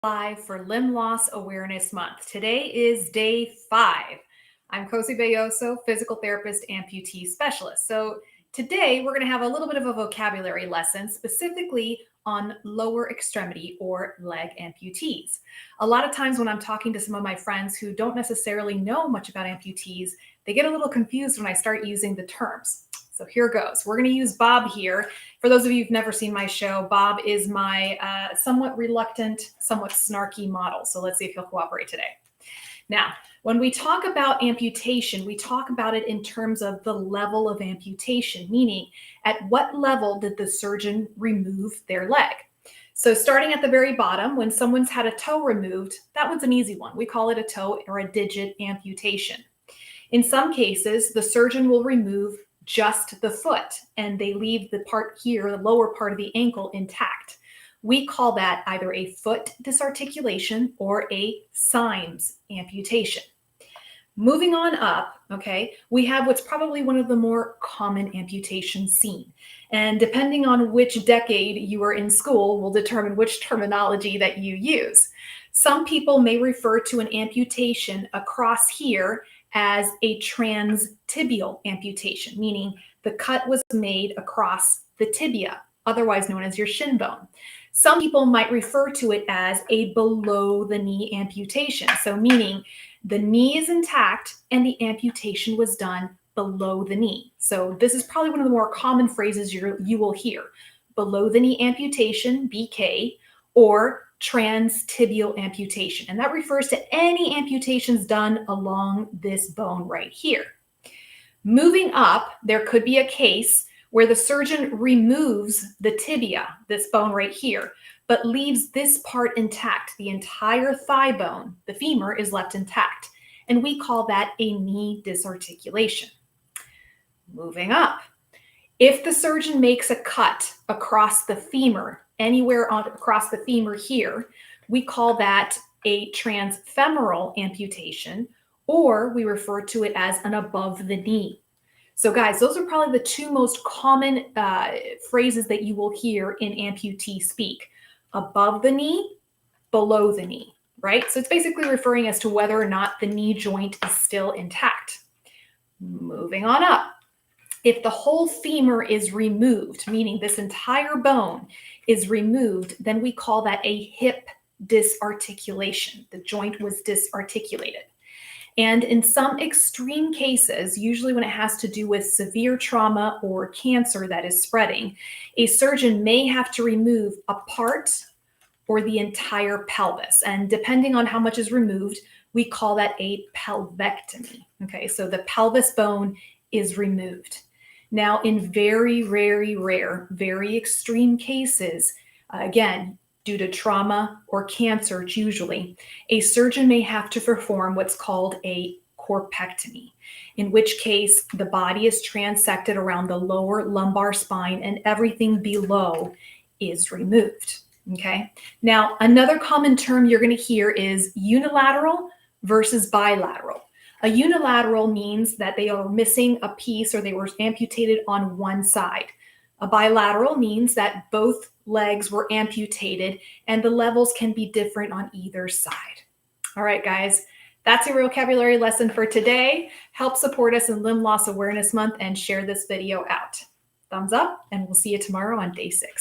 Live for Limb Loss Awareness Month. Today is day 5. I'm Cosi, physical therapist, amputee specialist. So today we're going to have a little bit of a vocabulary lesson specifically on lower extremity or leg amputees. A lot of times when I'm talking to some of my friends who don't necessarily know much about amputees, they get a little confused when I start using the terms. So here goes. We're going to use Bob here. For those of you who've never seen my show, Bob is my somewhat reluctant, somewhat snarky model. So let's see if he'll cooperate today. Now, when we talk about amputation, we talk about it in terms of the level of amputation, meaning at what level did the surgeon remove their leg? So starting at the very bottom, when someone's had a toe removed, that one's an easy one. We call it a toe or a digit amputation. In some cases, the surgeon will remove just the foot and they leave the part here, the lower part of the ankle, intact. We call that either a foot disarticulation or a Symes amputation. Moving on up, okay, we have what's probably one of the more common amputations seen. And depending on which decade you were in school will determine which terminology that you use. Some people may refer to an amputation across here as a transtibial amputation, meaning the cut was made across the tibia, otherwise known as your shin bone. Some people might refer to it as a below the knee amputation. So meaning the knee is intact and the amputation was done below the knee. So this is probably one of the more common phrases you will hear. Below the knee amputation, BK, or transtibial amputation. And that refers to any amputations done along this bone right here. Moving up, there could be a case where the surgeon removes the tibia, this bone right here, but leaves this part intact. The entire thigh bone, the femur, is left intact. And we call that a knee disarticulation. Moving up, if the surgeon makes a cut across the femur, anywhere across the femur here, we call that a transfemoral amputation, or we refer to it as an above the knee. So guys, those are probably the two most common phrases that you will hear in amputee speak. Above the knee, below the knee, right? So it's basically referring as to whether or not the knee joint is still intact. Moving on up. If the whole femur is removed, meaning this entire bone is removed, then we call that a hip disarticulation. The joint was disarticulated. And in some extreme cases, usually when it has to do with severe trauma or cancer that is spreading, a surgeon may have to remove a part or the entire pelvis. And depending on how much is removed, we call that a pelvectomy. Okay, so the pelvis bone is removed. Now, in very, very rare, very extreme cases, again, due to trauma or cancer, usually, a surgeon may have to perform what's called a corpectomy, in which case the body is transected around the lower lumbar spine and everything below is removed. Okay. Now, another common term you're going to hear is unilateral versus bilateral. A unilateral means that they are missing a piece or they were amputated on one side. A bilateral means that both legs were amputated and the levels can be different on either side. All right, guys, that's your vocabulary lesson for today. Help support us in Limb Loss Awareness Month and share this video out. Thumbs up, and we'll see you tomorrow on day 6.